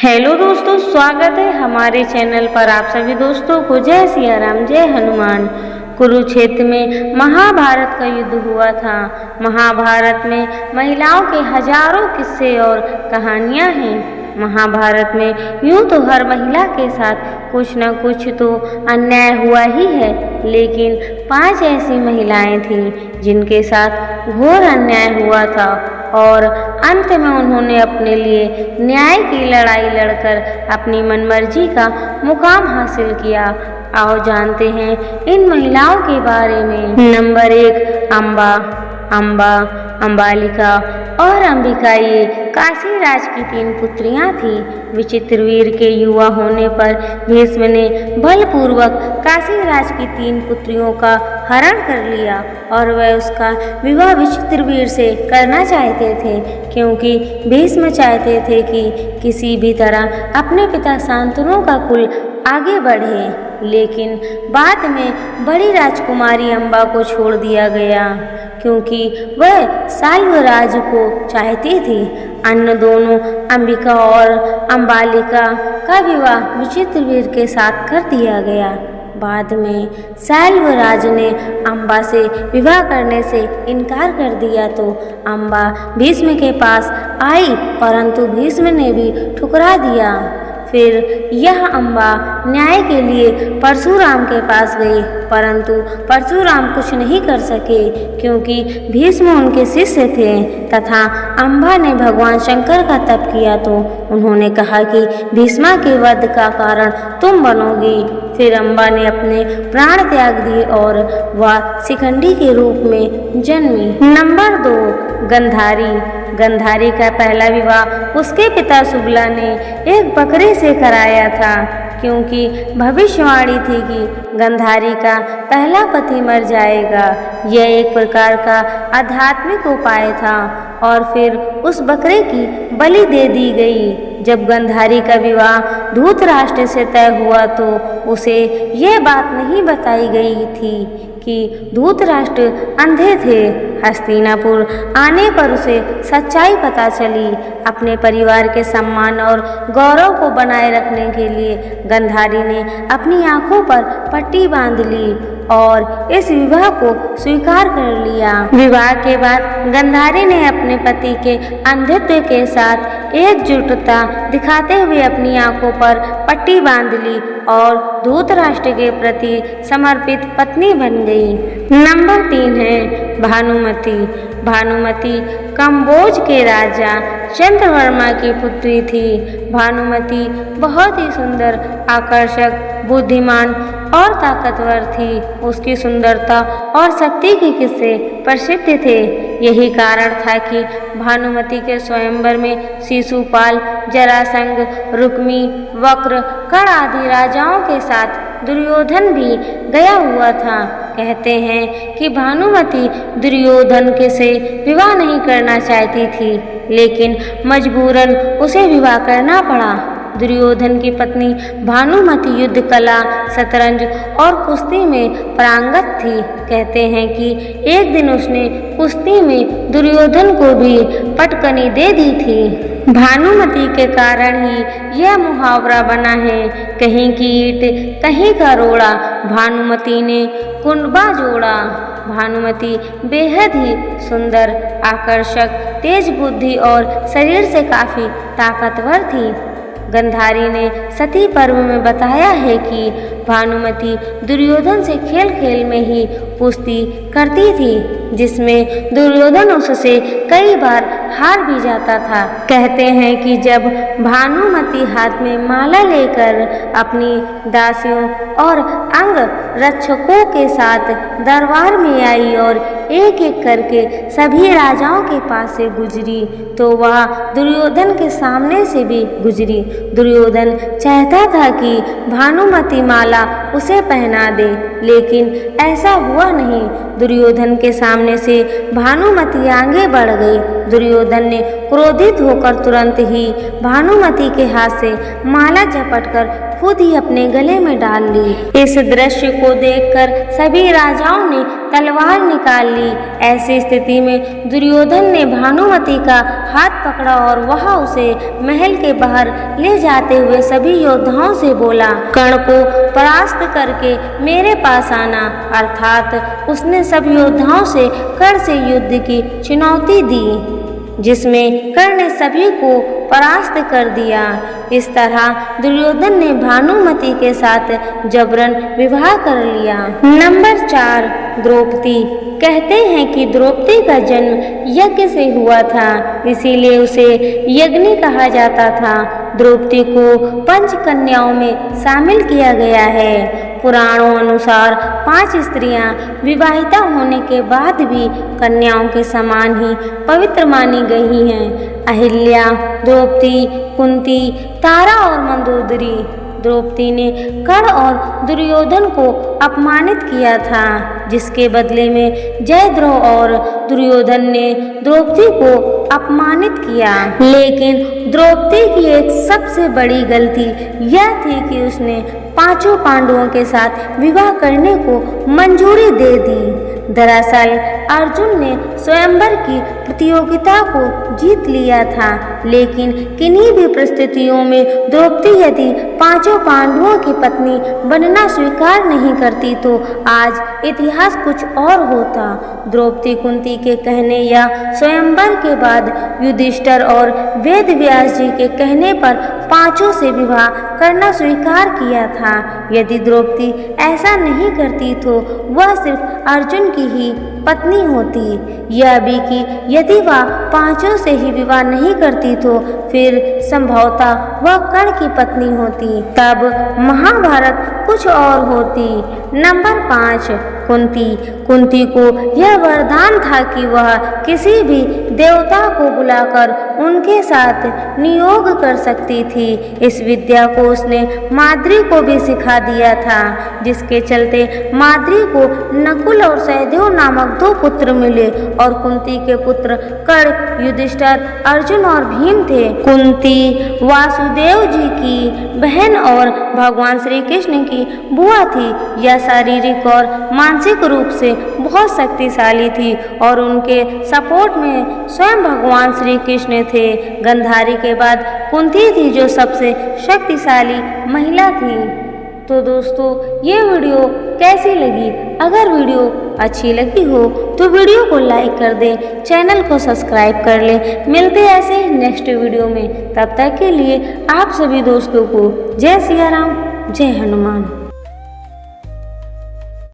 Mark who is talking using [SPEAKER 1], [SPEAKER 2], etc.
[SPEAKER 1] Hello दोस्तों, स्वागत है हमारे चैनल पर आप सभी दोस्तों को। जय सिया राम, जय हनुमान। कुरुक्षेत्र में महाभारत का युद्ध हुआ था। महाभारत में महिलाओं के हजारों किस्से और कहानियां हैं। महाभारत में यूं तो हर महिला के साथ कुछ न कुछ तो अन्याय हुआ ही है, लेकिन 5 ऐसी महिलाएं थीं जिनके साथ घोर अन्याय हुआ था और अंत में उन्होंने अपने लिए न्याय की लड़ाई लड़कर अपनी मनमर्जी का मुकाम हासिल किया। आओ जानते हैं इन महिलाओं के बारे में। नंबर 1, अम्बा, अम्बालिका और अंबिका ये काशी राज की 3 पुत्रियां थीं। विचित्रवीर के युवा होने पर भीष्म ने बलपूर्वक काशी राज की 3 पुत्रियों का हरण कर लिया और वह उसका विवाह विचित्रवीर से करना चाहते थे, क्योंकि भीष्म चाहते थे कि किसी भी तरह अपने पिता शांतनु का कुल आगे बढ़े। लेकिन बाद में बड़ी राजकुमारी अम्बा को छोड़ दिया गया, क्योंकि वह साल्वराज को चाहती थी। अन्य दोनों अंबिका और अम्बालिका का विवाह विचित्रवीर के साथ कर दिया गया। बाद में साल्वराज ने अम्बा से विवाह करने से इनकार कर दिया तो अम्बा भीष्म के पास आई, परंतु भीष्म ने भी ठुकरा दिया। फिर यह अम्बा न्याय के लिए परशुराम के पास गई, परंतु परशुराम कुछ नहीं कर सके, क्योंकि भीष्म उनके शिष्य थे तथा अम्बा ने भगवान शंकर का तप किया तो उन्होंने कहा कि भीष्मा के वध का कारण तुम बनोगी। फिर अम्बा ने अपने प्राण त्याग दिए और वह शिखंडी के रूप में जन्मी। नंबर 2, गंधारी का पहला विवाह उसके पिता सुबला ने एक बकरे से कराया था, क्योंकि भविष्यवाणी थी कि गंधारी का पहला पति मर जाएगा। यह एक प्रकार का आध्यात्मिक उपाय था और फिर उस बकरे की बलि दे दी गई। जब गंधारी का विवाह धृतराष्ट्र से तय हुआ तो उसे यह बात नहीं बताई गई थी कि धृतराष्ट्र अंधे थे। हस्तिनापुर आने पर उसे सच्चाई पता चली। अपने परिवार के सम्मान और गौरव को बनाए रखने के लिए गंधारी ने अपनी आंखों पर पट्टी बांध ली और इस विवाह को स्वीकार कर लिया। विवाह के बाद गंधारी ने अपने पति के अंधत्व के साथ एकजुटता दिखाते हुए अपनी आंखों पर पट्टी बांध ली और धृतराष्ट्र के प्रति समर्पित पत्नी बन गई। नंबर 3 है भानुमति कंबोज के राजा चंद्रवर्मा की पुत्री थी। भानुमति बहुत ही सुंदर, आकर्षक, बुद्धिमान और ताकतवर थी। उसकी सुंदरता और शक्ति के किस्से प्रसिद्ध थे। यही कारण था कि भानुमति के स्वयंवर में शिशुपाल, जरासंध, रुक्मी, वक्र, कर्ण आदि राजाओं के साथ दुर्योधन भी गया हुआ था। कहते हैं कि भानुमति दुर्योधन के से विवाह नहीं करना चाहती थी, लेकिन मजबूरन उसे विवाह करना पड़ा। दुर्योधन की पत्नी भानुमति युद्ध कला, शतरंज और कुश्ती में पारंगत थी। कहते हैं कि एक दिन उसने कुश्ती में दुर्योधन को भी पटकनी दे दी थी। भानुमति के कारण ही यह मुहावरा बना है, कहीं की ईंट कहीं का रोड़ा, भानुमति ने कुंडबा जोड़ा। भानुमति बेहद ही सुंदर, आकर्षक, तेज बुद्धि और शरीर से काफी ताकतवर थी। गंधारी ने सती पर्व में बताया है कि भानुमति दुर्योधन से खेल खेल में ही कुश्ती करती थी, जिसमें दुर्योधन उससे कई बार हार भी जाता था। कहते हैं कि जब भानुमति हाथ में माला लेकर अपनी दासियों और अंग रक्षकों के साथ दरबार में आई और एक एक करके सभी राजाओं के पास से गुजरी, तो वह दुर्योधन के सामने से भी गुजरी। दुर्योधन चाहता था कि भानुमति माला उसे पहना दे, लेकिन ऐसा हुआ नहीं। दुर्योधन के सामने से भानुमति आगे बढ़ गई। दुर्योधन ने क्रोधित होकर तुरंत ही भानुमति के हाथ से माला झपटकर खुद ही अपने गले में डाल ली। इस दृश्य को देखकर सभी राजाओं ने तलवार निकाल ली। ऐसी स्थिति में दुर्योधन ने भानुमति का हाथ पकड़ा और वह उसे महल के बाहर ले जाते हुए सभी योद्धाओं से बोला, कर्ण को परास्त करके मेरे पास आना। अर्थात उसने सब योद्धाओं से कर्ण से युद्ध की चुनौती दी, जिसमें कर्ण ने सभी को परास्त कर दिया। इस तरह दुर्योधन ने भानुमति के साथ जबरन विवाह कर लिया। नंबर 4, द्रौपदी। कहते हैं कि द्रौपदी का जन्म यज्ञ से हुआ था, इसीलिए उसे यज्ञनी कहा जाता था। द्रौपदी को 5 कन्याओं में शामिल किया गया है। पुराणों अनुसार 5 स्त्रियां विवाहिता होने के बाद भी कन्याओं के समान ही पवित्र मानी गई हैं। अहिल्या, द्रौपदी, कुंती, तारा और मंदोदरी। द्रौपदी ने कर्ण और दुर्योधन को अपमानित किया था, जिसके बदले में जयद्रथ और दुर्योधन ने द्रौपदी को अपमानित किया। लेकिन द्रौपदी की एक सबसे बड़ी गलती यह थी कि उसने 5 पांडवों के साथ विवाह करने को मंजूरी दे दी। दरअसल अर्जुन ने स्वयंवर की प्रतियोगिता को जीत लिया था, लेकिन किन्हीं भी परिस्थितियों में द्रौपदी यदि 5 पांडवों की पत्नी बनना स्वीकार नहीं करती तो आज इतिहास कुछ और होता। द्रौपदी कुंती के कहने या स्वयंवर के बाद युधिष्ठिर और वेद व्यास जी के कहने पर 5 से विवाह करना स्वीकार किया था। यदि द्रौपदी ऐसा नहीं करती तो वह सिर्फ अर्जुन की ही पत्नी होती। यह भी कि यदि वह 5 से ही विवाह नहीं करती तो फिर संभवतः वह कर्ण की पत्नी होती, तब महाभारत कुछ और होती। नंबर 5, कुंती। कुंती को यह वरदान था कि वह किसी भी देवता को बुलाकर उनके साथ नियोग कर सकती थी। इस विद्या को उसने माद्री को भी सिखा दिया था, जिसके चलते माद्री को नकुल और सहदेव नामक 2 पुत्र मिले और कुंती के पुत्र कर्ण, युधिष्ठिर, अर्जुन और भीम थे। कुंती वासुदेव जी की बहन और भगवान श्री कृष्ण की बुआ थी। यह शारीरिक और मानसिक रूप से बहुत शक्तिशाली थी और उनके सपोर्ट में स्वयं भगवान श्री कृष्ण थे। गंधारी के बाद कुंती थी जो सबसे शक्तिशाली महिला थी। तो दोस्तों, ये वीडियो कैसी लगी? अगर वीडियो अच्छी लगी हो तो वीडियो को लाइक कर दें, चैनल को सब्सक्राइब कर लें। मिलते हैं ऐसे नेक्स्ट वीडियो में। तब तक के लिए आप सभी दोस्तों को जय सिया राम, जय हनुमान।